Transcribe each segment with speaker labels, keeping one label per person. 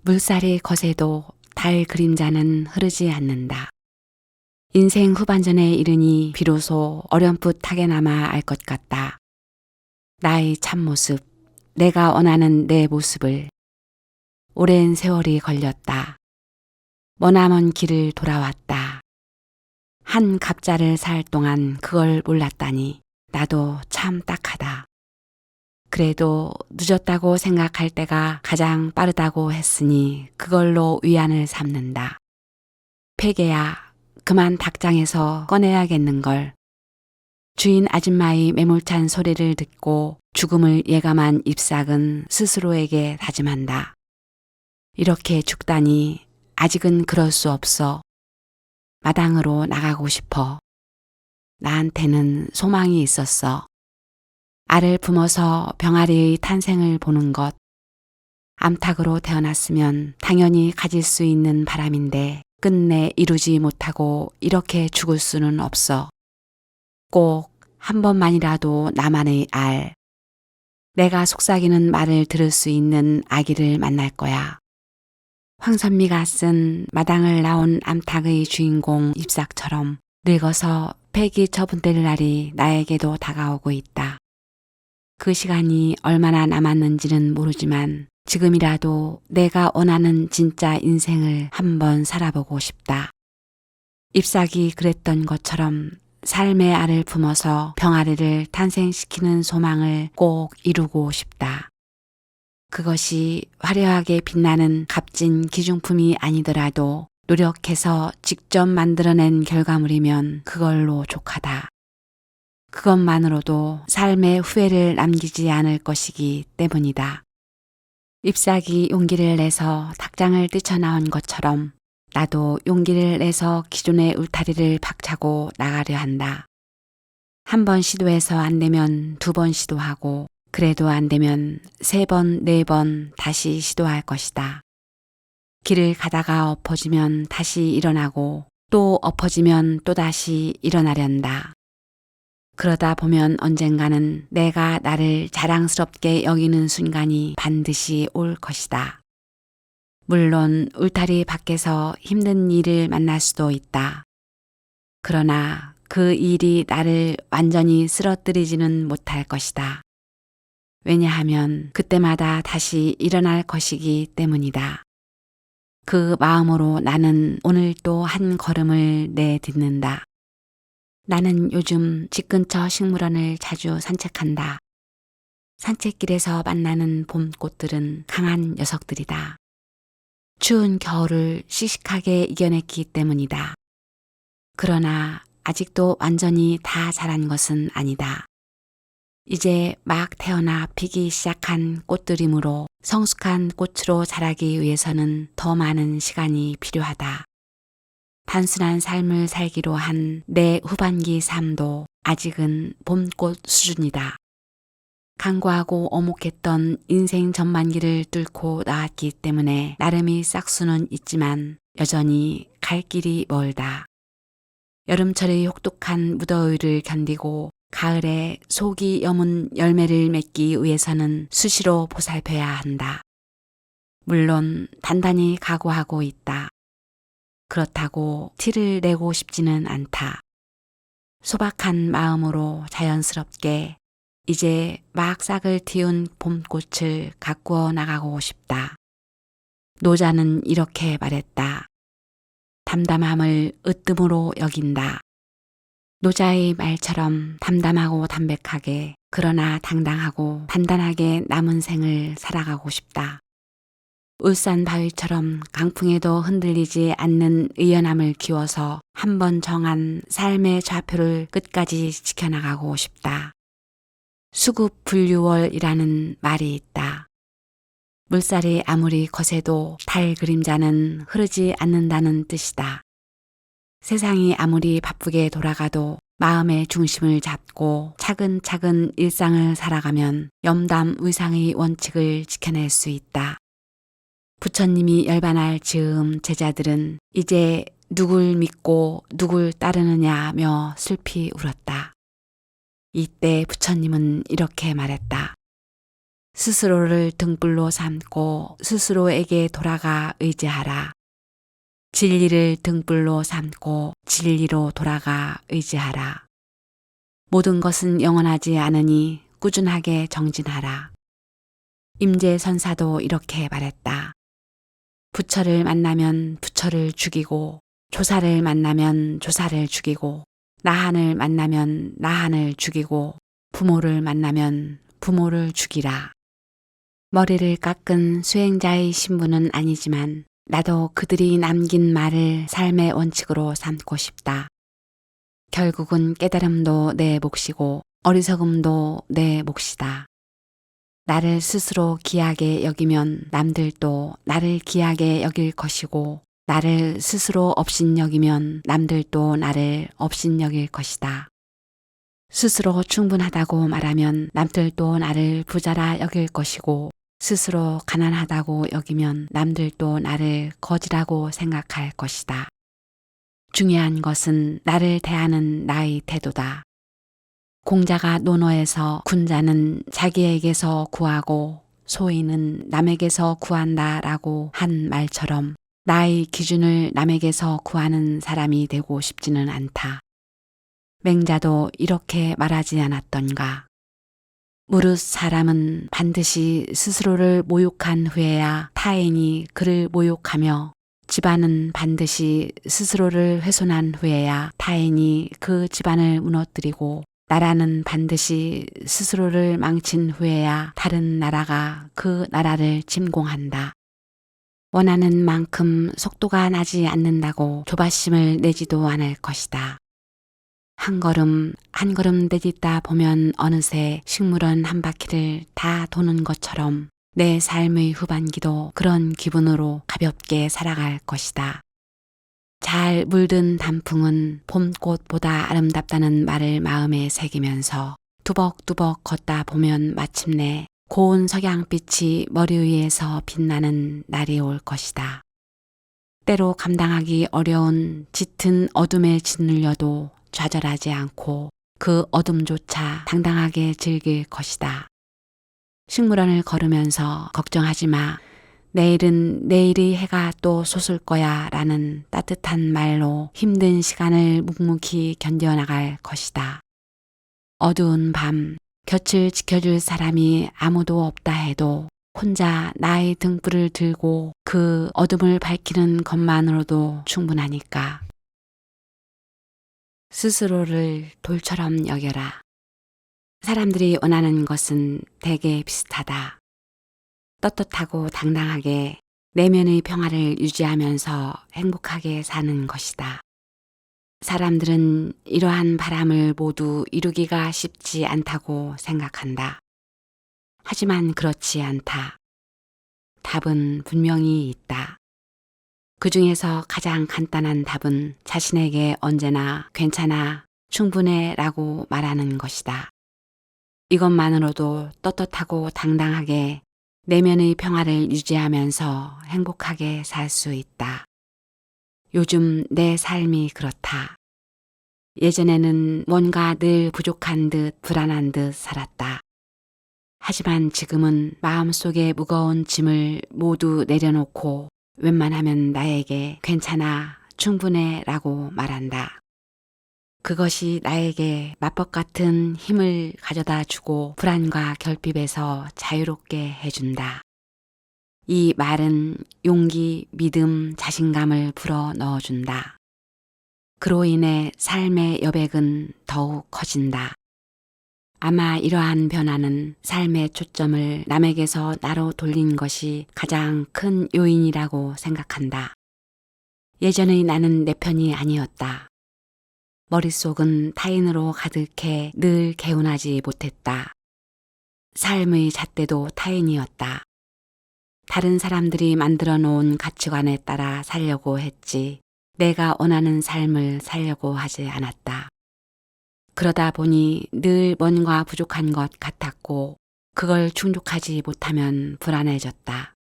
Speaker 1: 물살이 거세도 달 그림자는 흐르지 않는다. 인생 후반전에 이르니 비로소 어렴풋하게나마 알 것 같다. 나의 참모습, 내가 원하는 내 모습을. 오랜 세월이 걸렸다. 머나먼 길을 돌아왔다. 한 갑자를 살 동안 그걸 몰랐다니 나도 참 딱하다. 그래도 늦었다고 생각할 때가 가장 빠르다고 했으니 그걸로 위안을 삼는다. 폐계야, 그만 닭장에서 꺼내야겠는걸. 주인 아줌마의 매몰찬 소리를 듣고 죽음을 예감한 잎삭은 스스로에게 다짐한다. 이렇게 죽다니 아직은 그럴 수 없어. 마당으로 나가고 싶어. 나한테는 소망이 있었어. 알을 품어서 병아리의 탄생을 보는 것. 암탉으로 태어났으면 당연히 가질 수 있는 바람인데 끝내 이루지 못하고 이렇게 죽을 수는 없어. 꼭 한 번만이라도 나만의 알. 내가 속삭이는 말을 들을 수 있는 아기를 만날 거야. 황선미가 쓴 마당을 나온 암탉의 주인공 잎삭처럼 늙어서 폐기 처분될 날이 나에게도 다가오고 있다. 그 시간이 얼마나 남았는지는 모르지만 지금이라도 내가 원하는 진짜 인생을 한번 살아보고 싶다. 잎삭이 그랬던 것처럼 삶의 알을 품어서 병아리를 탄생시키는 소망을 꼭 이루고 싶다. 그것이 화려하게 빛나는 값진 기중품이 아니더라도 노력해서 직접 만들어낸 결과물이면 그걸로 족하다. 그것만으로도 삶의 후회를 남기지 않을 것이기 때문이다. 잎삭이 용기를 내서 닭장을 뛰쳐나온 것처럼 나도 용기를 내서 기존의 울타리를 박차고 나가려 한다. 한 번 시도해서 안 되면 두 번 시도하고 그래도 안 되면 세 번, 네 번 다시 시도할 것이다. 길을 가다가 엎어지면 다시 일어나고 또 엎어지면 또다시 일어나련다. 그러다 보면 언젠가는 내가 나를 자랑스럽게 여기는 순간이 반드시 올 것이다. 물론 울타리 밖에서 힘든 일을 만날 수도 있다. 그러나 그 일이 나를 완전히 쓰러뜨리지는 못할 것이다. 왜냐하면 그때마다 다시 일어날 것이기 때문이다. 그 마음으로 나는 오늘 또 한 걸음을 내딛는다. 나는 요즘 집 근처 식물원을 자주 산책한다. 산책길에서 만나는 봄꽃들은 강한 녀석들이다. 추운 겨울을 씩씩하게 이겨냈기 때문이다. 그러나 아직도 완전히 다 자란 것은 아니다. 이제 막 태어나 피기 시작한 꽃들이므로 성숙한 꽃으로 자라기 위해서는 더 많은 시간이 필요하다. 단순한 삶을 살기로 한 내 후반기 삶도 아직은 봄꽃 수준이다. 간과하고 오목했던 인생 전반기를 뚫고 나왔기 때문에 나름의 싹수는 있지만 여전히 갈 길이 멀다. 여름철의 혹독한 무더위를 견디고 가을에 속이 여문 열매를 맺기 위해서는 수시로 보살펴야 한다. 물론 단단히 각오하고 있다. 그렇다고 티를 내고 싶지는 않다. 소박한 마음으로 자연스럽게 이제 막 싹을 틔운 봄꽃을 가꾸어 나가고 싶다. 노자는 이렇게 말했다. 담담함을 으뜸으로 여긴다. 노자의 말처럼 담담하고 담백하게 그러나 당당하고 단단하게 남은 생을 살아가고 싶다. 울산 바위처럼 강풍에도 흔들리지 않는 의연함을 키워서 한 번 정한 삶의 좌표를 끝까지 지켜나가고 싶다. 수급불유월이라는 말이 있다. 물살이 아무리 거세도 달 그림자는 흐르지 않는다는 뜻이다. 세상이 아무리 바쁘게 돌아가도 마음의 중심을 잡고 차근차근 일상을 살아가면 염담위상의 원칙을 지켜낼 수 있다. 부처님이 열반할 즈음 제자들은 이제 누굴 믿고 누굴 따르느냐며 슬피 울었다. 이때 부처님은 이렇게 말했다. 스스로를 등불로 삼고 스스로에게 돌아가 의지하라. 진리를 등불로 삼고 진리로 돌아가 의지하라. 모든 것은 영원하지 않으니 꾸준하게 정진하라. 임재선사도 이렇게 말했다. 부처를 만나면 부처를 죽이고 조사를 만나면 조사를 죽이고 나한을 만나면 나한을 죽이고 부모를 만나면 부모를 죽이라. 머리를 깎은 수행자의 신분은 아니지만 나도 그들이 남긴 말을 삶의 원칙으로 삼고 싶다. 결국은 깨달음도 내 몫이고 어리석음도 내 몫이다. 나를 스스로 귀하게 여기면 남들도 나를 귀하게 여길 것이고 나를 스스로 업신여기면 남들도 나를 업신여길 것이다. 스스로 충분하다고 말하면 남들도 나를 부자라 여길 것이고 스스로 가난하다고 여기면 남들도 나를 거지라고 생각할 것이다. 중요한 것은 나를 대하는 나의 태도다. 공자가 논어에서 군자는 자기에게서 구하고 소인은 남에게서 구한다라고 한 말처럼 나의 기준을 남에게서 구하는 사람이 되고 싶지는 않다. 맹자도 이렇게 말하지 않았던가. 무릇 사람은 반드시 스스로를 모욕한 후에야 타인이 그를 모욕하며 집안은 반드시 스스로를 훼손한 후에야 타인이 그 집안을 무너뜨리고 나라는 반드시 스스로를 망친 후에야 다른 나라가 그 나라를 침공한다. 원하는 만큼 속도가 나지 않는다고 조바심을 내지도 않을 것이다. 한 걸음 한 걸음 내딛다 보면 어느새 식물원 한 바퀴를 다 도는 것처럼 내 삶의 후반기도 그런 기분으로 가볍게 살아갈 것이다. 잘 물든 단풍은 봄꽃보다 아름답다는 말을 마음에 새기면서 두벅두벅 걷다 보면 마침내 고운 석양빛이 머리 위에서 빛나는 날이 올 것이다. 때로 감당하기 어려운 짙은 어둠에 짓눌려도 좌절하지 않고 그 어둠조차 당당하게 즐길 것이다. 식물원을 걸으면서 걱정하지 마. 내일은 내일의 해가 또 솟을 거야 라는 따뜻한 말로 힘든 시간을 묵묵히 견뎌나갈 것이다. 어두운 밤 곁을 지켜줄 사람이 아무도 없다 해도 혼자 나의 등불을 들고 그 어둠을 밝히는 것만으로도 충분하니까. 스스로를 돌처럼 여겨라. 사람들이 원하는 것은 대개 비슷하다. 떳떳하고 당당하게 내면의 평화를 유지하면서 행복하게 사는 것이다. 사람들은 이러한 바람을 모두 이루기가 쉽지 않다고 생각한다. 하지만 그렇지 않다. 답은 분명히 있다. 그 중에서 가장 간단한 답은 자신에게 언제나 괜찮아, 충분해 라고 말하는 것이다. 이것만으로도 떳떳하고 당당하게 내면의 평화를 유지하면서 행복하게 살 수 있다. 요즘 내 삶이 그렇다. 예전에는 뭔가 늘 부족한 듯 불안한 듯 살았다. 하지만 지금은 마음속에 무거운 짐을 모두 내려놓고 웬만하면 나에게 괜찮아, 충분해 라고 말한다. 그것이 나에게 맞법 같은 힘을 가져다 주고 불안과 결핍에서 자유롭게 해준다. 이 말은 용기, 믿음, 자신감을 불어 넣어준다. 그로 인해 삶의 여백은 더욱 커진다. 아마 이러한 변화는 삶의 초점을 남에게서 나로 돌린 것이 가장 큰 요인이라고 생각한다. 예전의 나는 내 편이 아니었다. 머릿속은 타인으로 가득해 늘 개운하지 못했다. 삶의 잣대도 타인이었다. 다른 사람들이 만들어 놓은 가치관에 따라 살려고 했지 내가 원하는 삶을 살려고 하지 않았다. 그러다 보니 늘 뭔가 부족한 것 같았고 그걸 충족하지 못하면 불안해졌다.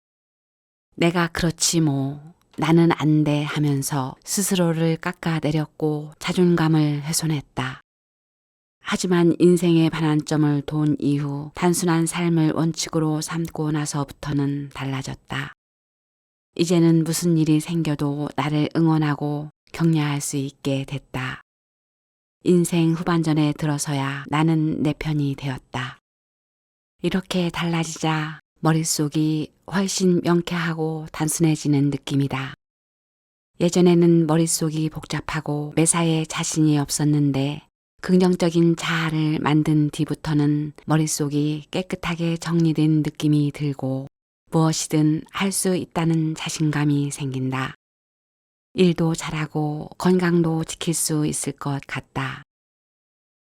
Speaker 1: 내가 그렇지 뭐 나는 안 돼 하면서 스스로를 깎아내렸고 자존감을 훼손했다. 하지만 인생의 반환점을 돈 이후 단순한 삶을 원칙으로 삼고 나서부터는 달라졌다. 이제는 무슨 일이 생겨도 나를 응원하고 격려할 수 있게 됐다. 인생 후반전에 들어서야 나는 내 편이 되었다. 이렇게 달라지자 머릿속이 훨씬 명쾌하고 단순해지는 느낌이다. 예전에는 머릿속이 복잡하고 매사에 자신이 없었는데 긍정적인 자아를 만든 뒤부터는 머릿속이 깨끗하게 정리된 느낌이 들고 무엇이든 할 수 있다는 자신감이 생긴다. 일도 잘하고 건강도 지킬 수 있을 것 같다.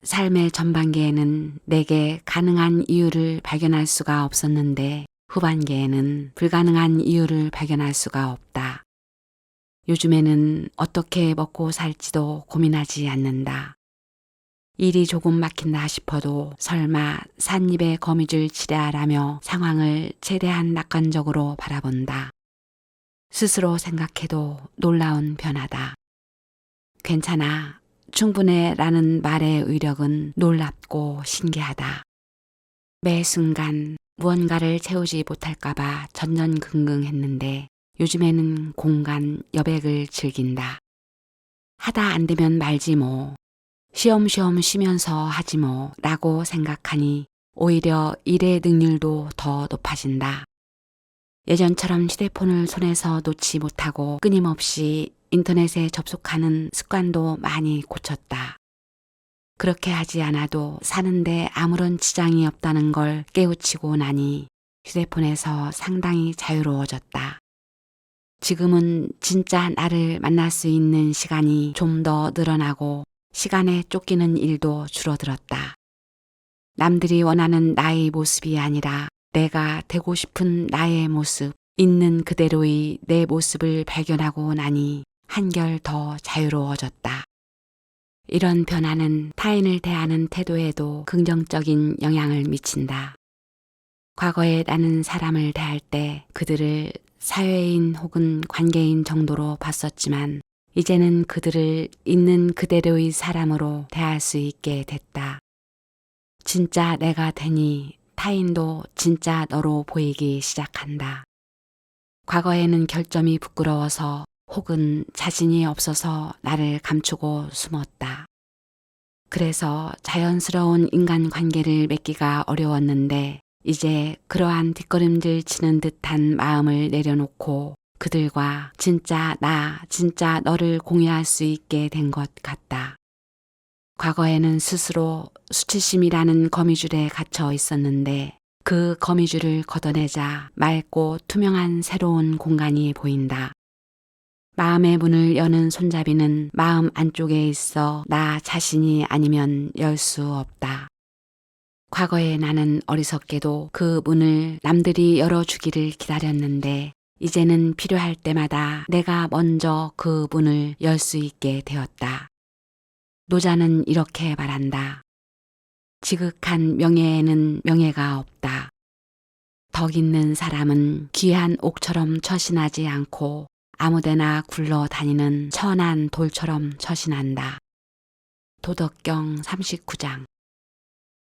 Speaker 1: 삶의 전반기에는 내게 가능한 이유를 발견할 수가 없었는데 후반기에는 불가능한 이유를 발견할 수가 없다. 요즘에는 어떻게 먹고 살지도 고민하지 않는다. 일이 조금 막힌다 싶어도 설마 삿입에 거미줄 치랴라며 상황을 최대한 낙관적으로 바라본다. 스스로 생각해도 놀라운 변화다. 괜찮아, 충분해 라는 말의 위력은 놀랍고 신기하다. 매 순간 무언가를 채우지 못할까봐 전전긍긍했는데 요즘에는 공간, 여백을 즐긴다. 하다 안 되면 말지 뭐. 쉬엄쉬엄 쉬면서 하지 뭐 라고 생각하니 오히려 일의 능률도 더 높아진다. 예전처럼 휴대폰을 손에서 놓지 못하고 끊임없이 인터넷에 접속하는 습관도 많이 고쳤다. 그렇게 하지 않아도 사는데 아무런 지장이 없다는 걸 깨우치고 나니 휴대폰에서 상당히 자유로워졌다. 지금은 진짜 나를 만날 수 있는 시간이 좀 더 늘어나고 시간에 쫓기는 일도 줄어들었다. 남들이 원하는 나의 모습이 아니라 내가 되고 싶은 나의 모습, 있는 그대로의 내 모습을 발견하고 나니 한결 더 자유로워졌다. 이런 변화는 타인을 대하는 태도에도 긍정적인 영향을 미친다. 과거에 나는 사람을 대할 때 그들을 사회인 혹은 관계인 정도로 봤었지만 이제는 그들을 있는 그대로의 사람으로 대할 수 있게 됐다. 진짜 내가 되니 타인도 진짜 너로 보이기 시작한다. 과거에는 결점이 부끄러워서 혹은 자신이 없어서 나를 감추고 숨었다. 그래서 자연스러운 인간관계를 맺기가 어려웠는데 이제 그러한 뒷걸음질 치는 듯한 마음을 내려놓고 그들과 진짜 나, 진짜 너를 공유할 수 있게 된 것 같다. 과거에는 스스로 수치심이라는 거미줄에 갇혀 있었는데 그 거미줄을 걷어내자 맑고 투명한 새로운 공간이 보인다. 마음의 문을 여는 손잡이는 마음 안쪽에 있어 나 자신이 아니면 열 수 없다. 과거에 나는 어리석게도 그 문을 남들이 열어주기를 기다렸는데 이제는 필요할 때마다 내가 먼저 그 문을 열 수 있게 되었다. 노자는 이렇게 말한다. 지극한 명예에는 명예가 없다. 덕 있는 사람은 귀한 옥처럼 처신하지 않고 아무데나 굴러다니는 천한 돌처럼 처신한다. 도덕경 39장.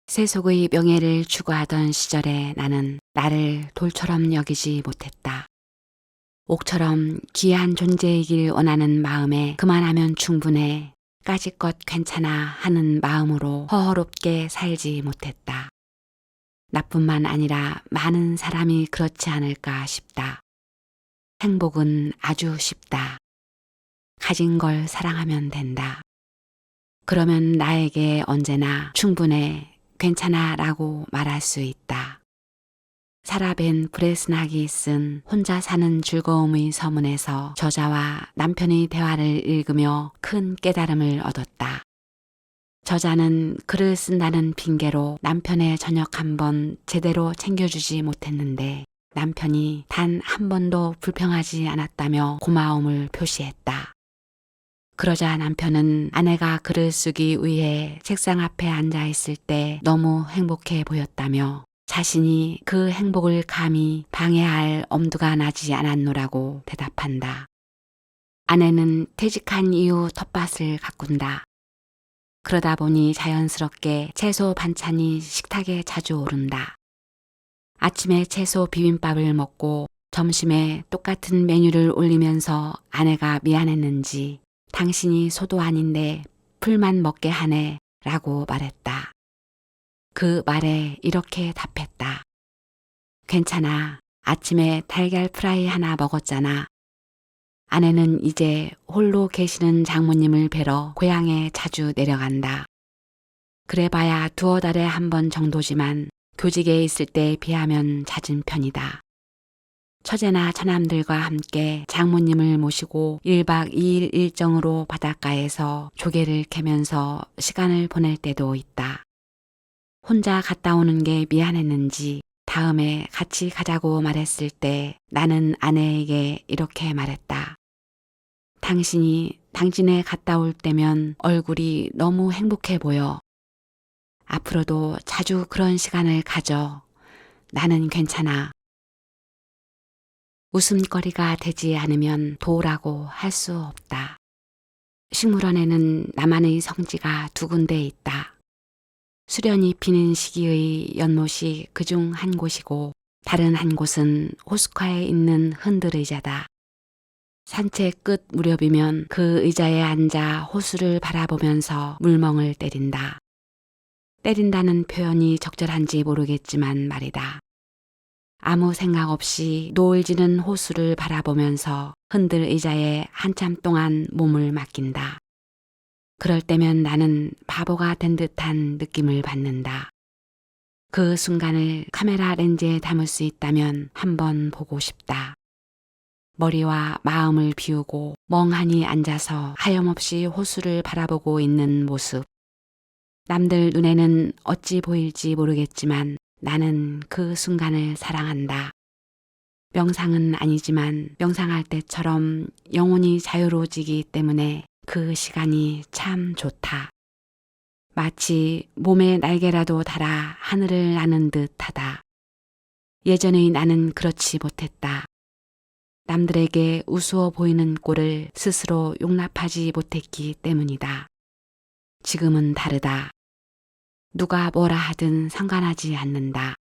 Speaker 1: 세속의 명예를 추구하던 시절에 나는 나를 돌처럼 여기지 못했다. 옥처럼 귀한 존재이길 원하는 마음에 그만하면 충분해, 까짓것 괜찮아 하는 마음으로 허허롭게 살지 못했다. 나뿐만 아니라 많은 사람이 그렇지 않을까 싶다. 행복은 아주 쉽다. 가진 걸 사랑하면 된다. 그러면 나에게 언제나 충분해, 괜찮아 라고 말할 수 있다. 사라 벤 브레스낙이 쓴 혼자 사는 즐거움의 서문에서 저자와 남편의 대화를 읽으며 큰 깨달음을 얻었다. 저자는 글을 쓴다는 핑계로 남편의 저녁 한 번 제대로 챙겨주지 못했는데 남편이 단 한 번도 불평하지 않았다며 고마움을 표시했다. 그러자 남편은 아내가 글을 쓰기 위해 책상 앞에 앉아 있을 때 너무 행복해 보였다며 자신이 그 행복을 감히 방해할 엄두가 나지 않았노라고 대답한다. 아내는 퇴직한 이후 텃밭을 가꾼다. 그러다 보니 자연스럽게 채소 반찬이 식탁에 자주 오른다. 아침에 채소 비빔밥을 먹고 점심에 똑같은 메뉴를 올리면서 아내가 미안했는지 당신이 소도 아닌데 풀만 먹게 하네 라고 말했다. 그 말에 이렇게 답했다. 괜찮아. 아침에 달걀 프라이 하나 먹었잖아. 아내는 이제 홀로 계시는 장모님을 뵈러 고향에 자주 내려간다. 그래봐야 두어 달에 한 번 정도지만 교직에 있을 때에 비하면 잦은 편이다. 처제나 처남들과 함께 장모님을 모시고 1박 2일 일정으로 바닷가에서 조개를 캐면서 시간을 보낼 때도 있다. 혼자 갔다 오는 게 미안했는지 다음에 같이 가자고 말했을 때 나는 아내에게 이렇게 말했다. 당신이 당진에 갔다 올 때면 얼굴이 너무 행복해 보여. 앞으로도 자주 그런 시간을 가져. 나는 괜찮아. 웃음거리가 되지 않으면 도라고 할 수 없다. 식물원에는 나만의 성지가 두 군데 있다. 수련이 피는 시기의 연못이 그중 한 곳이고 다른 한 곳은 호숫가에 있는 흔들의자다. 산책 끝 무렵이면 그 의자에 앉아 호수를 바라보면서 물멍을 때린다. 때린다는 표현이 적절한지 모르겠지만 말이다. 아무 생각 없이 노을 지는 호수를 바라보면서 흔들 의자에 한참 동안 몸을 맡긴다. 그럴 때면 나는 바보가 된 듯한 느낌을 받는다. 그 순간을 카메라 렌즈에 담을 수 있다면 한번 보고 싶다. 머리와 마음을 비우고 멍하니 앉아서 하염없이 호수를 바라보고 있는 모습. 남들 눈에는 어찌 보일지 모르겠지만 나는 그 순간을 사랑한다. 명상은 아니지만 명상할 때처럼 영혼이 자유로워지기 때문에 그 시간이 참 좋다. 마치 몸에 날개라도 달아 하늘을 나는 듯 하다. 예전의 나는 그렇지 못했다. 남들에게 우스워 보이는 꼴을 스스로 용납하지 못했기 때문이다. 지금은 다르다. 누가 뭐라 하든 상관하지 않는다.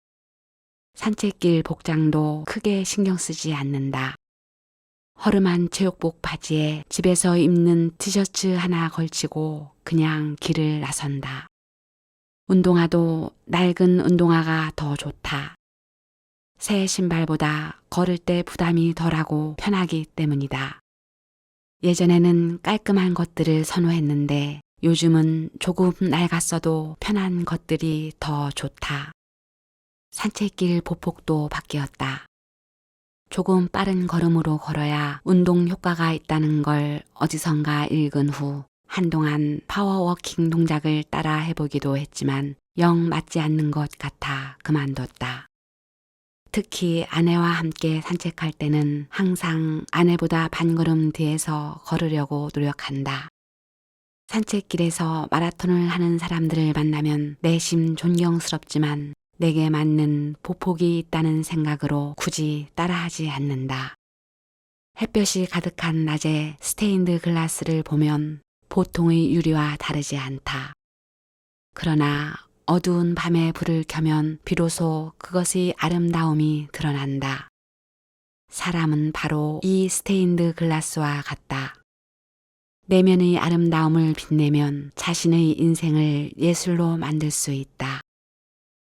Speaker 1: 산책길 복장도 크게 신경 쓰지 않는다. 허름한 체육복 바지에 집에서 입는 티셔츠 하나 걸치고 그냥 길을 나선다. 운동화도 낡은 운동화가 더 좋다. 새 신발보다 걸을 때 부담이 덜하고 편하기 때문이다. 예전에는 깔끔한 것들을 선호했는데 요즘은 조금 낡았어도 편한 것들이 더 좋다. 산책길 보폭도 바뀌었다. 조금 빠른 걸음으로 걸어야 운동 효과가 있다는 걸 어디선가 읽은 후 한동안 파워워킹 동작을 따라 해보기도 했지만 영 맞지 않는 것 같아 그만뒀다. 특히 아내와 함께 산책할 때는 항상 아내보다 반걸음 뒤에서 걸으려고 노력한다. 산책길에서 마라톤을 하는 사람들을 만나면 내심 존경스럽지만 내게 맞는 보폭이 있다는 생각으로 굳이 따라하지 않는다. 햇볕이 가득한 낮에 스테인드 글라스를 보면 보통의 유리와 다르지 않다. 그러나 어두운 밤에 불을 켜면 비로소 그것의 아름다움이 드러난다. 사람은 바로 이 스테인드 글라스와 같다. 내면의 아름다움을 빛내면 자신의 인생을 예술로 만들 수 있다.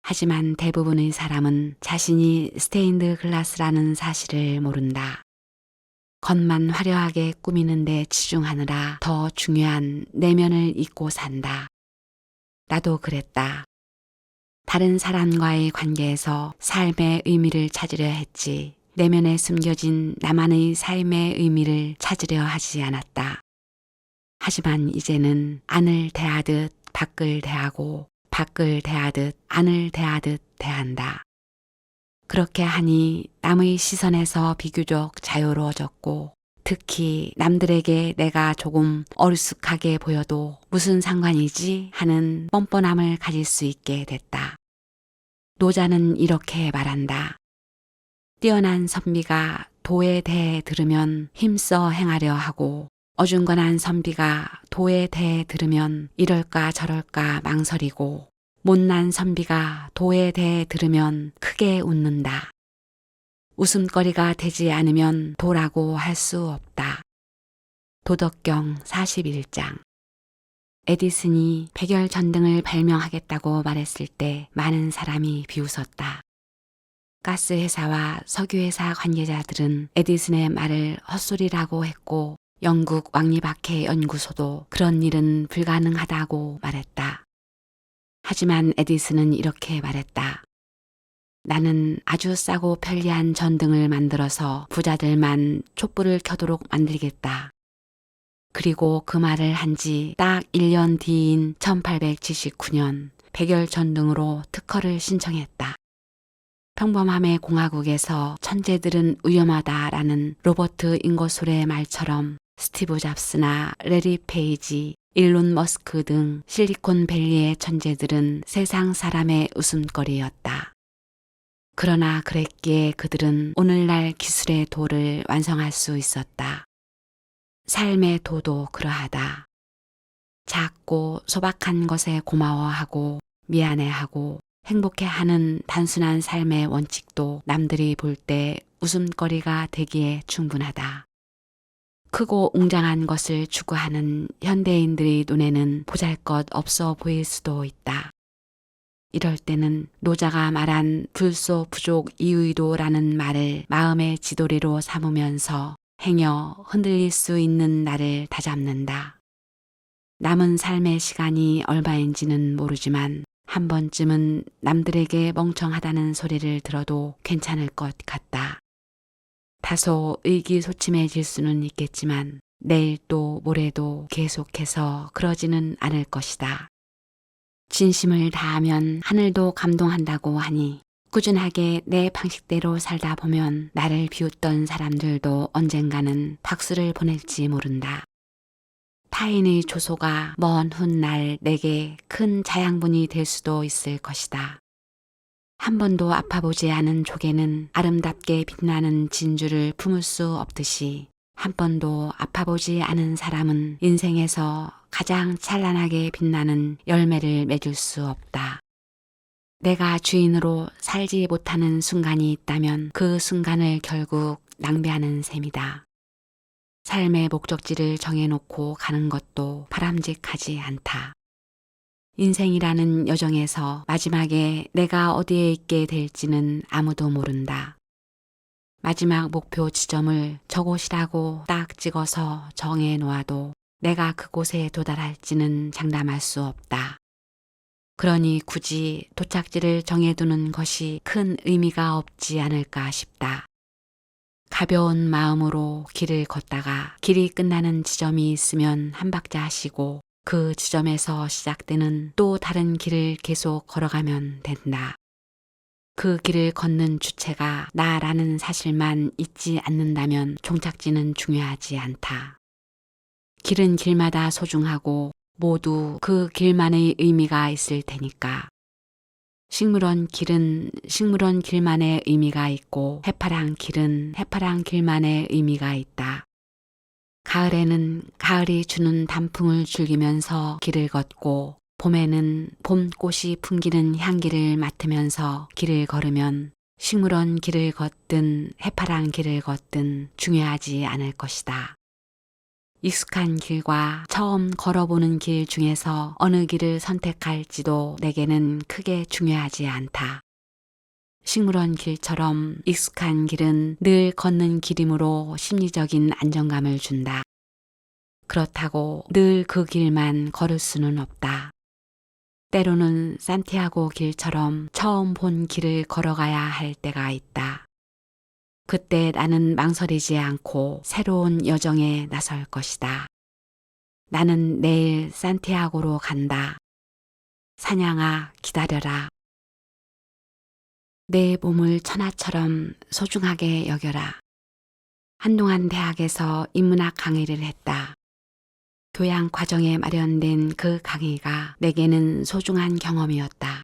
Speaker 1: 하지만 대부분의 사람은 자신이 스테인드 글라스라는 사실을 모른다. 겉만 화려하게 꾸미는 데 치중하느라 더 중요한 내면을 잊고 산다. 나도 그랬다. 다른 사람과의 관계에서 삶의 의미를 찾으려 했지 내면에 숨겨진 나만의 삶의 의미를 찾으려 하지 않았다. 하지만 이제는 안을 대하듯 밖을 대하고 밖을 대하듯 안을 대하듯 대한다. 그렇게 하니 남의 시선에서 비교적 자유로워졌고 특히 남들에게 내가 조금 어리숙하게 보여도 무슨 상관이지 하는 뻔뻔함을 가질 수 있게 됐다. 노자는 이렇게 말한다. 뛰어난 선비가 도에 대해 들으면 힘써 행하려 하고 어중간한 선비가 도에 대해 들으면 이럴까 저럴까 망설이고 못난 선비가 도에 대해 들으면 크게 웃는다. 웃음거리가 되지 않으면 도라고 할 수 없다. 도덕경 41장. 에디슨이 백열전등을 발명하겠다고 말했을 때 많은 사람이 비웃었다. 가스회사와 석유회사 관계자들은 에디슨의 말을 헛소리라고 했고 영국 왕립학회 연구소도 그런 일은 불가능하다고 말했다. 하지만 에디슨은 이렇게 말했다. 나는 아주 싸고 편리한 전등을 만들어서 부자들만 촛불을 켜도록 만들겠다. 그리고 그 말을 한 지 딱 1년 뒤인 1879년 백열전등으로 특허를 신청했다. 평범함의 공화국에서 천재들은 위험하다라는 로버트 잉거솔의 말처럼 스티브 잡스나 레리 페이지, 일론 머스크 등 실리콘밸리의 천재들은 세상 사람의 웃음거리였다. 그러나 그랬기에 그들은 오늘날 기술의 도를 완성할 수 있었다. 삶의 도도 그러하다. 작고 소박한 것에 고마워하고 미안해하고 행복해하는 단순한 삶의 원칙도 남들이 볼 때 웃음거리가 되기에 충분하다. 크고 웅장한 것을 추구하는 현대인들의 눈에는 보잘것 없어 보일 수도 있다. 이럴 때는 노자가 말한 불소부족 이의도라는 말을 마음의 지도리로 삼으면서 행여 흔들릴 수 있는 나를 다잡는다. 남은 삶의 시간이 얼마인지는 모르지만 한 번쯤은 남들에게 멍청하다는 소리를 들어도 괜찮을 것 같다. 다소 의기소침해질 수는 있겠지만 내일 또 모레도 계속해서 그러지는 않을 것이다. 진심을 다하면 하늘도 감동한다고 하니 꾸준하게 내 방식대로 살다 보면 나를 비웃던 사람들도 언젠가는 박수를 보낼지 모른다. 타인의 조소가 먼 훗날 내게 큰 자양분이 될 수도 있을 것이다. 한 번도 아파보지 않은 조개는 아름답게 빛나는 진주를 품을 수 없듯이 한 번도 아파보지 않은 사람은 인생에서 가장 찬란하게 빛나는 열매를 맺을 수 없다. 내가 주인으로 살지 못하는 순간이 있다면 그 순간을 결국 낭비하는 셈이다. 삶의 목적지를 정해놓고 가는 것도 바람직하지 않다. 인생이라는 여정에서 마지막에 내가 어디에 있게 될지는 아무도 모른다. 마지막 목표 지점을 저곳이라고 딱 찍어서 정해 놓아도 내가 그곳에 도달할지는 장담할 수 없다. 그러니 굳이 도착지를 정해두는 것이 큰 의미가 없지 않을까 싶다. 가벼운 마음으로 길을 걷다가 길이 끝나는 지점이 있으면 한 박자 쉬고 그 지점에서 시작되는 또 다른 길을 계속 걸어가면 된다. 그 길을 걷는 주체가 나라는 사실만 잊지 않는다면 종착지는 중요하지 않다. 길은 길마다 소중하고 모두 그 길만의 의미가 있을 테니까. 식물원 길은 식물원 길만의 의미가 있고 해파랑 길은 해파랑 길만의 의미가 있다. 가을에는 가을이 주는 단풍을 즐기면서 길을 걷고 봄에는 봄꽃이 풍기는 향기를 맡으면서 길을 걸으면 식물원 길을 걷든 해파랑 길을 걷든 중요하지 않을 것이다. 익숙한 길과 처음 걸어보는 길 중에서 어느 길을 선택할지도 내게는 크게 중요하지 않다. 식물원 길처럼 익숙한 길은 늘 걷는 길이므로 심리적인 안정감을 준다. 그렇다고 늘 그 길만 걸을 수는 없다. 때로는 산티아고 길처럼 처음 본 길을 걸어가야 할 때가 있다. 그때 나는 망설이지 않고 새로운 여정에 나설 것이다. 나는 내일 산티아고로 간다. 사냥아, 기다려라. 내 몸을 천하처럼 소중하게 여겨라. 한동안 대학에서 인문학 강의를 했다. 교양 과정에 마련된 그 강의가 내게는 소중한 경험이었다.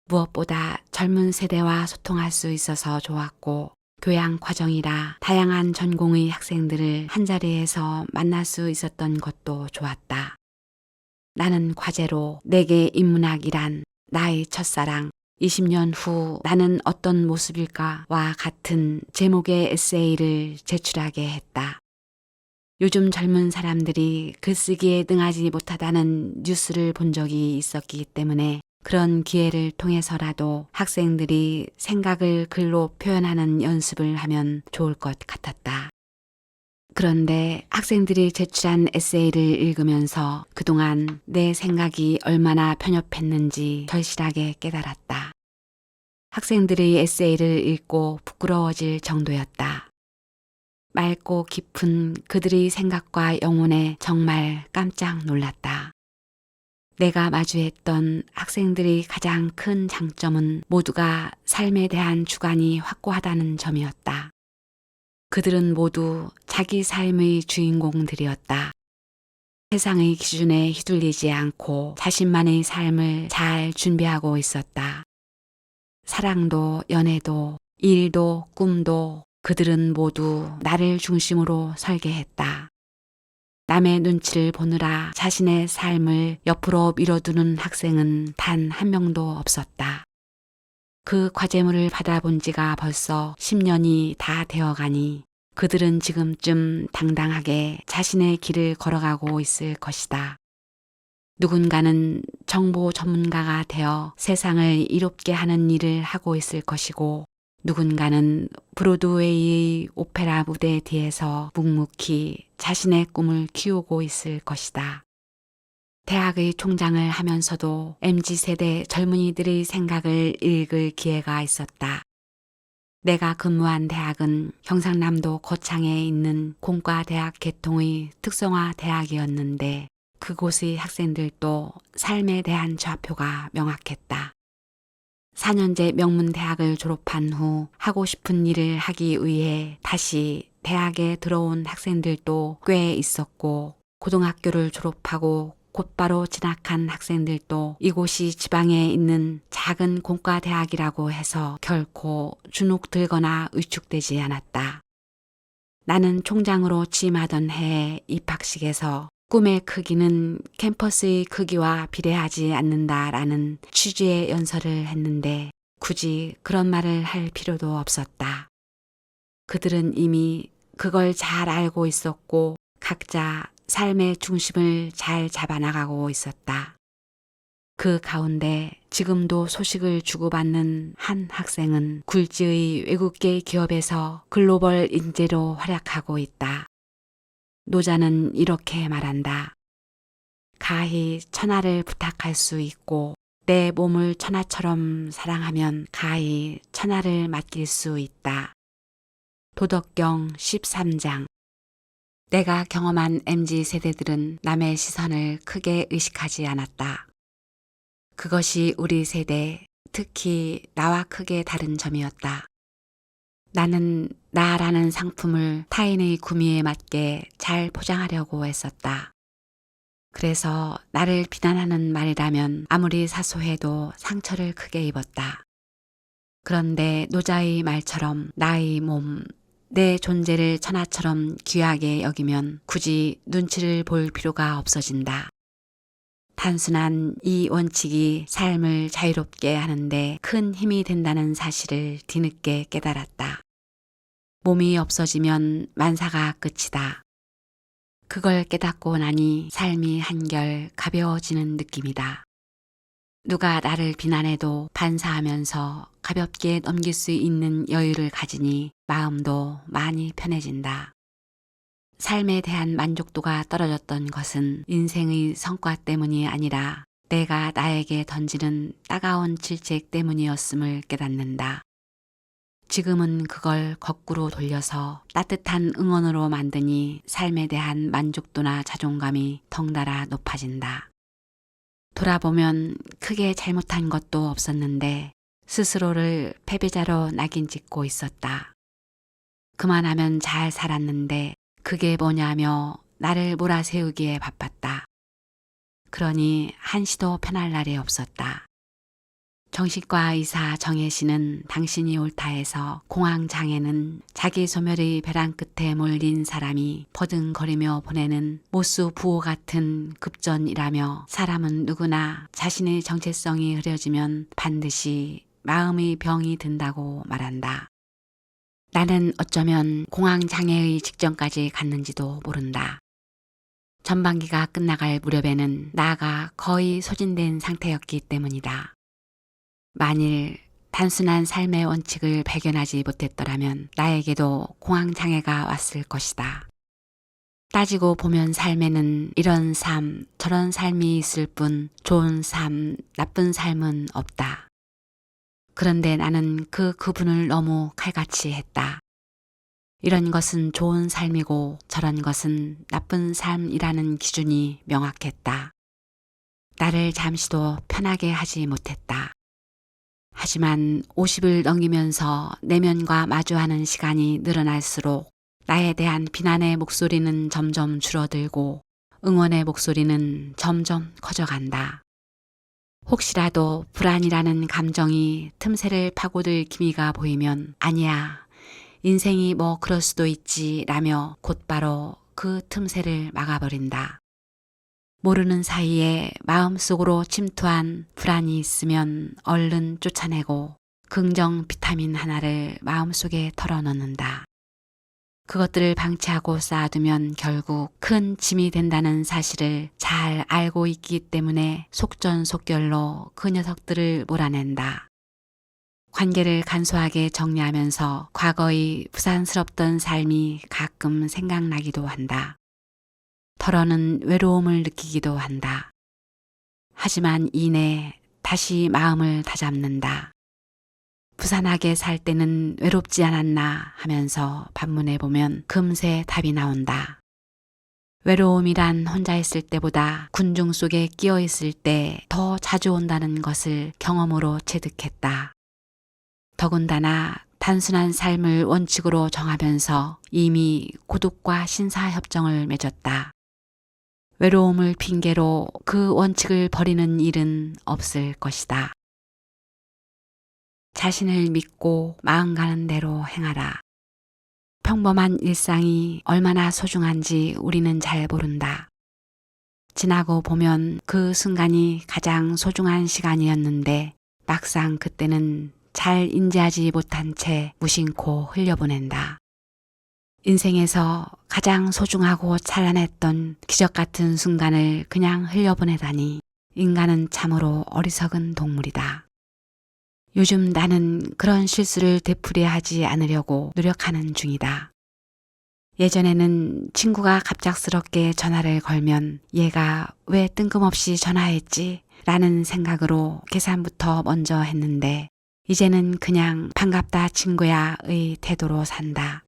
Speaker 1: 무엇보다 젊은 세대와 소통할 수 있어서 좋았고 교양 과정이라 다양한 전공의 학생들을 한자리에서 만날 수 있었던 것도 좋았다. 나는 과제로 내게 인문학이란 나의 첫사랑, 20년 후 나는 어떤 모습일까와 같은 제목의 에세이를 제출하게 했다. 요즘 젊은 사람들이 글쓰기에 능하지 못하다는 뉴스를 본 적이 있었기 때문에 그런 기회를 통해서라도 학생들이 생각을 글로 표현하는 연습을 하면 좋을 것 같았다. 그런데 학생들이 제출한 에세이를 읽으면서 그동안 내 생각이 얼마나 편협했는지 절실하게 깨달았다. 학생들의 에세이를 읽고 부끄러워질 정도였다. 맑고 깊은 그들의 생각과 영혼에 정말 깜짝 놀랐다. 내가 마주했던 학생들의 가장 큰 장점은 모두가 삶에 대한 주관이 확고하다는 점이었다. 그들은 모두 자기 삶의 주인공들이었다. 세상의 기준에 휘둘리지 않고 자신만의 삶을 잘 준비하고 있었다. 사랑도 연애도 일도 꿈도 그들은 모두 나를 중심으로 설계했다. 남의 눈치를 보느라 자신의 삶을 옆으로 밀어두는 학생은 단 한 명도 없었다. 그 과제물을 받아본 지가 벌써 10년이 다 되어가니 그들은 지금쯤 당당하게 자신의 길을 걸어가고 있을 것이다. 누군가는 정보 전문가가 되어 세상을 이롭게 하는 일을 하고 있을 것이고 누군가는 브로드웨이의 오페라 무대 뒤에서 묵묵히 자신의 꿈을 키우고 있을 것이다. 대학의 총장을 하면서도 MZ세대 젊은이들의 생각을 읽을 기회가 있었다. 내가 근무한 대학은 경상남도 거창에 있는 공과대학 계통의 특성화 대학이었는데 그곳의 학생들도 삶에 대한 좌표가 명확했다. 4년제 명문대학을 졸업한 후 하고 싶은 일을 하기 위해 다시 대학에 들어온 학생들도 꽤 있었고 고등학교를 졸업하고 곧바로 진학한 학생들도 이곳이 지방에 있는 작은 공과대학이라고 해서 결코 주눅들거나 위축되지 않았다. 나는 총장으로 취임하던 해의 입학식에서 꿈의 크기는 캠퍼스의 크기와 비례하지 않는다라는 취지의 연설을 했는데 굳이 그런 말을 할 필요도 없었다. 그들은 이미 그걸 잘 알고 있었고 각자 삶의 중심을 잘 잡아나가고 있었다. 그 가운데 지금도 소식을 주고받는 한 학생은 굴지의 외국계 기업에서 글로벌 인재로 활약하고 있다. 노자는 이렇게 말한다. 가히 천하를 부탁할 수 있고 내 몸을 천하처럼 사랑하면 가히 천하를 맡길 수 있다. 도덕경 13장. 내가 경험한 MZ세대들은 남의 시선을 크게 의식하지 않았다. 그것이 우리 세대, 특히 나와 크게 다른 점이었다. 나는 나라는 상품을 타인의 구미에 맞게 잘 포장하려고 했었다. 그래서 나를 비난하는 말이라면 아무리 사소해도 상처를 크게 입었다. 그런데 노자의 말처럼 나의 몸, 내 존재를 천하처럼 귀하게 여기면 굳이 눈치를 볼 필요가 없어진다. 단순한 이 원칙이 삶을 자유롭게 하는데 큰 힘이 된다는 사실을 뒤늦게 깨달았다. 몸이 없어지면 만사가 끝이다. 그걸 깨닫고 나니 삶이 한결 가벼워지는 느낌이다. 누가 나를 비난해도 반사하면서 가볍게 넘길 수 있는 여유를 가지니 마음도 많이 편해진다. 삶에 대한 만족도가 떨어졌던 것은 인생의 성과 때문이 아니라 내가 나에게 던지는 따가운 질책 때문이었음을 깨닫는다. 지금은 그걸 거꾸로 돌려서 따뜻한 응원으로 만드니 삶에 대한 만족도나 자존감이 덩달아 높아진다. 돌아보면 크게 잘못한 것도 없었는데 스스로를 패배자로 낙인 찍고 있었다. 그만하면 잘 살았는데 그게 뭐냐며 나를 몰아세우기에 바빴다. 그러니 한시도 편할 날이 없었다. 정신과 의사 정혜 씨는 당신이 옳다 해서 공황장애는 자기 소멸의 벼랑 끝에 몰린 사람이 버둥거리며 보내는 모수 부호 같은 급전이라며 사람은 누구나 자신의 정체성이 흐려지면 반드시 마음의 병이 든다고 말한다. 나는 어쩌면 공황장애의 직전까지 갔는지도 모른다. 전반기가 끝나갈 무렵에는 나가 거의 소진된 상태였기 때문이다. 만일 단순한 삶의 원칙을 발견하지 못했더라면 나에게도 공황장애가 왔을 것이다. 따지고 보면 삶에는 이런 삶, 저런 삶이 있을 뿐 좋은 삶, 나쁜 삶은 없다. 그런데 나는 그 구분을 너무 칼같이 했다. 이런 것은 좋은 삶이고 저런 것은 나쁜 삶이라는 기준이 명확했다. 나를 잠시도 편하게 하지 못했다. 하지만 50을 넘기면서 내면과 마주하는 시간이 늘어날수록 나에 대한 비난의 목소리는 점점 줄어들고 응원의 목소리는 점점 커져간다. 혹시라도 불안이라는 감정이 틈새를 파고들 기미가 보이면 아니야, 인생이 뭐 그럴 수도 있지 라며 곧바로 그 틈새를 막아버린다. 모르는 사이에 마음속으로 침투한 불안이 있으면 얼른 쫓아내고 긍정 비타민 하나를 마음속에 털어넣는다. 그것들을 방치하고 쌓아두면 결국 큰 짐이 된다는 사실을 잘 알고 있기 때문에 속전속결로 그 녀석들을 몰아낸다. 관계를 간소하게 정리하면서 과거의 부산스럽던 삶이 가끔 생각나기도 한다. 덜어는 외로움을 느끼기도 한다. 하지만 이내 다시 마음을 다잡는다. 부산하게 살 때는 외롭지 않았나 하면서 반문해보면 금세 답이 나온다. 외로움이란 혼자 있을 때보다 군중 속에 끼어 있을 때 더 자주 온다는 것을 경험으로 체득했다. 더군다나 단순한 삶을 원칙으로 정하면서 이미 고독과 신사협정을 맺었다. 외로움을 핑계로 그 원칙을 버리는 일은 없을 것이다. 자신을 믿고 마음 가는 대로 행하라. 평범한 일상이 얼마나 소중한지 우리는 잘 모른다. 지나고 보면 그 순간이 가장 소중한 시간이었는데 막상 그때는 잘 인지하지 못한 채 무심코 흘려보낸다. 인생에서 가장 소중하고 찬란했던 기적 같은 순간을 그냥 흘려보내다니 인간은 참으로 어리석은 동물이다. 요즘 나는 그런 실수를 되풀이하지 않으려고 노력하는 중이다. 예전에는 친구가 갑작스럽게 전화를 걸면 얘가 왜 뜬금없이 전화했지? 라는 생각으로 계산부터 먼저 했는데 이제는 그냥 반갑다 친구야의 태도로 산다.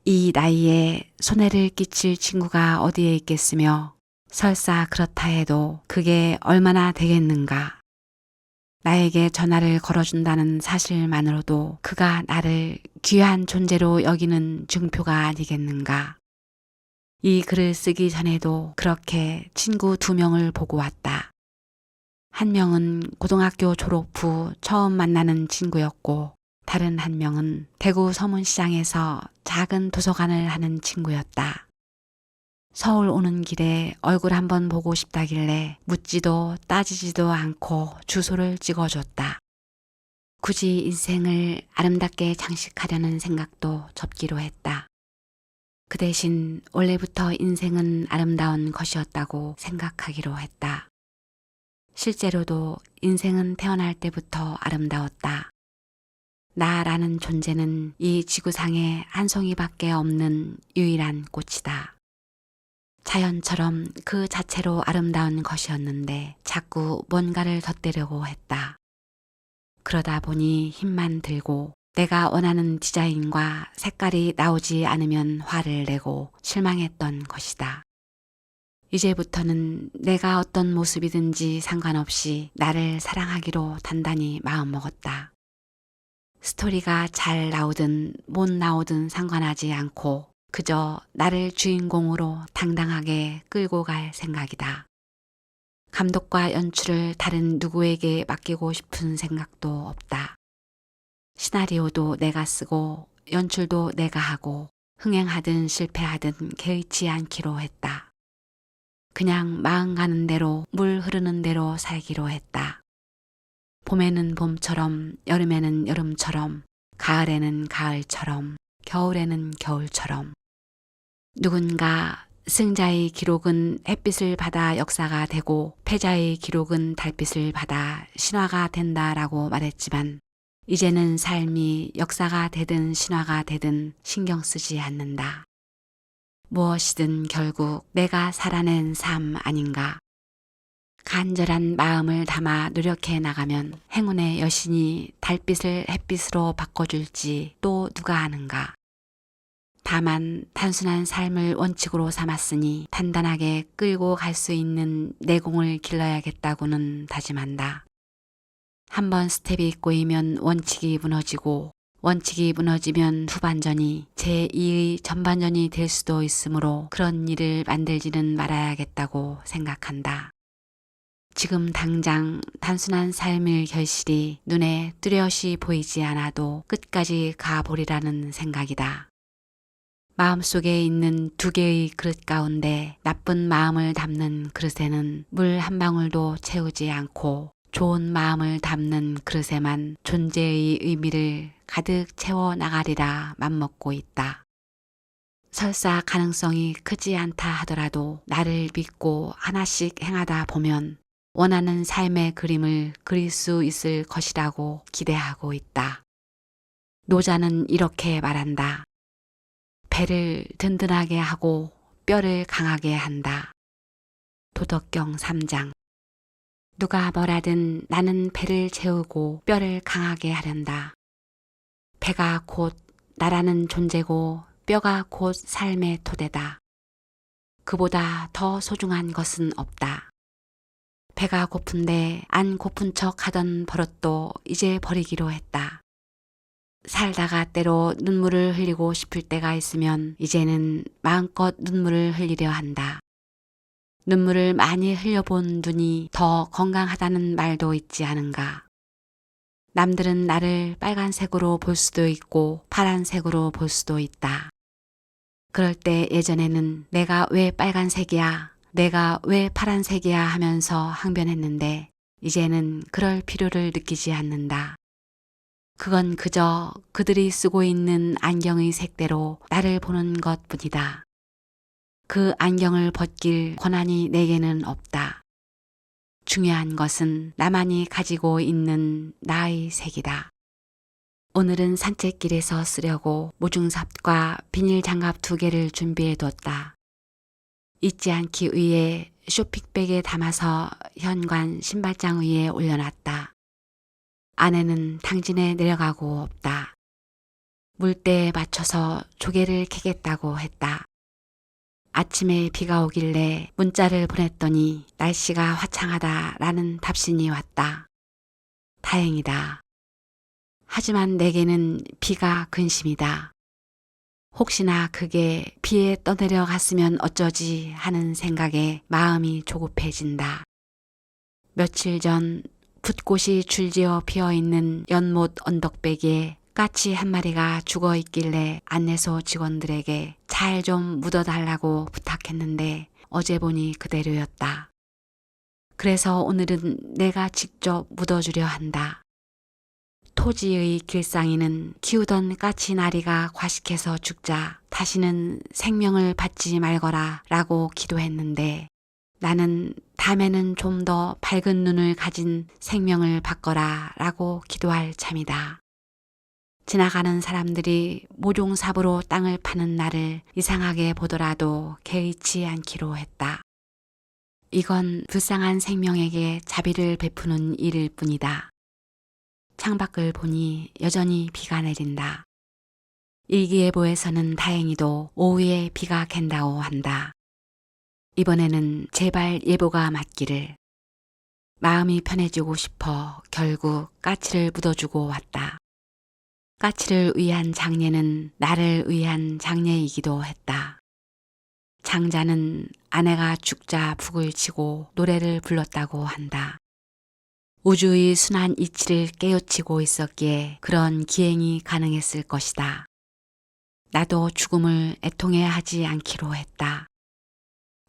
Speaker 1: 이 나이에 손해를 끼칠 친구가 어디에 있겠으며 설사 그렇다 해도 그게 얼마나 되겠는가. 나에게 전화를 걸어준다는 사실만으로도 그가 나를 귀한 존재로 여기는 증표가 아니겠는가. 이 글을 쓰기 전에도 그렇게 친구 2명을 보고 왔다. 한 명은 고등학교 졸업 후 처음 만나는 친구였고 다른 한 명은 대구 서문시장에서 작은 도서관을 하는 친구였다. 서울 오는 길에 얼굴 한번 보고 싶다길래 묻지도 따지지도 않고 주소를 찍어줬다. 굳이 인생을 아름답게 장식하려는 생각도 접기로 했다. 그 대신 원래부터 인생은 아름다운 것이었다고 생각하기로 했다. 실제로도 인생은 태어날 때부터 아름다웠다. 나라는 존재는 이 지구상에 한 송이밖에 없는 유일한 꽃이다. 자연처럼 그 자체로 아름다운 것이었는데 자꾸 뭔가를 덧대려고 했다. 그러다 보니 힘만 들고 내가 원하는 디자인과 색깔이 나오지 않으면 화를 내고 실망했던 것이다. 이제부터는 내가 어떤 모습이든지 상관없이 나를 사랑하기로 단단히 마음먹었다. 스토리가 잘 나오든 못 나오든 상관하지 않고 그저 나를 주인공으로 당당하게 끌고 갈 생각이다. 감독과 연출을 다른 누구에게 맡기고 싶은 생각도 없다. 시나리오도 내가 쓰고 연출도 내가 하고 흥행하든 실패하든 개의치 않기로 했다. 그냥 마음 가는 대로 물 흐르는 대로 살기로 했다. 봄에는 봄처럼, 여름에는 여름처럼, 가을에는 가을처럼, 겨울에는 겨울처럼. 누군가 승자의 기록은 햇빛을 받아 역사가 되고 패자의 기록은 달빛을 받아 신화가 된다라고 말했지만 이제는 삶이 역사가 되든 신화가 되든 신경 쓰지 않는다. 무엇이든 결국 내가 살아낸 삶 아닌가. 간절한 마음을 담아 노력해 나가면 행운의 여신이 달빛을 햇빛으로 바꿔줄지 또 누가 아는가. 다만 단순한 삶을 원칙으로 삼았으니 단단하게 끌고 갈 수 있는 내공을 길러야겠다고는 다짐한다. 한번 스텝이 꼬이면 원칙이 무너지고 원칙이 무너지면 후반전이 제2의 전반전이 될 수도 있으므로 그런 일을 만들지는 말아야겠다고 생각한다. 지금 당장 단순한 삶의 결실이 눈에 뚜렷이 보이지 않아도 끝까지 가보리라는 생각이다. 마음속에 있는 두 개의 그릇 가운데 나쁜 마음을 담는 그릇에는 물 한 방울도 채우지 않고 좋은 마음을 담는 그릇에만 존재의 의미를 가득 채워 나가리라 맘먹고 있다. 설사 가능성이 크지 않다 하더라도 나를 믿고 하나씩 행하다 보면 원하는 삶의 그림을 그릴 수 있을 것이라고 기대하고 있다. 노자는 이렇게 말한다. 배를 든든하게 하고 뼈를 강하게 한다. 도덕경 3장. 누가 뭐라든 나는 배를 채우고 뼈를 강하게 하련다. 배가 곧 나라는 존재고 뼈가 곧 삶의 토대다. 그보다 더 소중한 것은 없다. 배가 고픈데 안 고픈 척 하던 버릇도 이제 버리기로 했다. 살다가 때로 눈물을 흘리고 싶을 때가 있으면 이제는 마음껏 눈물을 흘리려 한다. 눈물을 많이 흘려본 눈이 더 건강하다는 말도 있지 않은가. 남들은 나를 빨간색으로 볼 수도 있고 파란색으로 볼 수도 있다. 그럴 때 예전에는 내가 왜 빨간색이야, 내가 왜 파란색이야 하면서 항변했는데 이제는 그럴 필요를 느끼지 않는다. 그건 그저 그들이 쓰고 있는 안경의 색대로 나를 보는 것뿐이다. 그 안경을 벗길 권한이 내게는 없다. 중요한 것은 나만이 가지고 있는 나의 색이다. 오늘은 산책길에서 쓰려고 무중삽과 비닐 장갑 2개를 준비해뒀다. 잊지 않기 위해 쇼핑백에 담아서 현관 신발장 위에 올려놨다. 아내는 당진에 내려가고 없다. 물때에 맞춰서 조개를 캐겠다고 했다. 아침에 비가 오길래 문자를 보냈더니 날씨가 화창하다라는 답신이 왔다. 다행이다. 하지만 내게는 비가 근심이다. 혹시나 그게 비에 떠내려 갔으면 어쩌지 하는 생각에 마음이 조급해진다. 며칠 전 붓꽃이 줄지어 피어있는 연못 언덕배기에 까치 한 마리가 죽어 있길래 안내소 직원들에게 잘 좀 묻어달라고 부탁했는데 어제 보니 그대로였다. 그래서 오늘은 내가 직접 묻어주려 한다. 토지의 길상이는 키우던 까치 나리가 과식해서 죽자 다시는 생명을 받지 말거라 라고 기도했는데 나는 다음에는 좀 더 밝은 눈을 가진 생명을 받거라 라고 기도할 참이다. 지나가는 사람들이 모종삽으로 땅을 파는 나를 이상하게 보더라도 개의치 않기로 했다. 이건 불쌍한 생명에게 자비를 베푸는 일일 뿐이다. 창밖을 보니 여전히 비가 내린다. 일기예보에서는 다행히도 오후에 비가 갠다고 한다. 이번에는 제발 예보가 맞기를. 마음이 편해지고 싶어 결국 까치를 묻어주고 왔다. 까치를 위한 장례는 나를 위한 장례이기도 했다. 장자는 아내가 죽자 북을 치고 노래를 불렀다고 한다. 우주의 순환 이치를 깨우치고 있었기에 그런 기행이 가능했을 것이다. 나도 죽음을 애통해 하지 않기로 했다.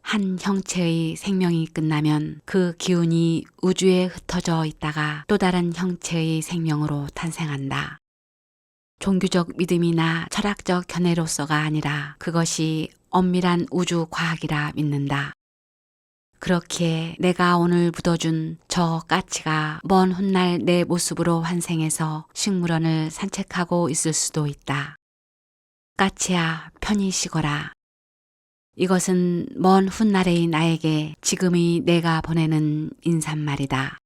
Speaker 1: 한 형체의 생명이 끝나면 그 기운이 우주에 흩어져 있다가 또 다른 형체의 생명으로 탄생한다. 종교적 믿음이나 철학적 견해로서가 아니라 그것이 엄밀한 우주 과학이라 믿는다. 그렇기에 내가 오늘 묻어준 저 까치가 먼 훗날 내 모습으로 환생해서 식물원을 산책하고 있을 수도 있다. 까치야, 편히 쉬거라. 이것은 먼 훗날의 나에게 지금의 내가 보내는 인사말이다.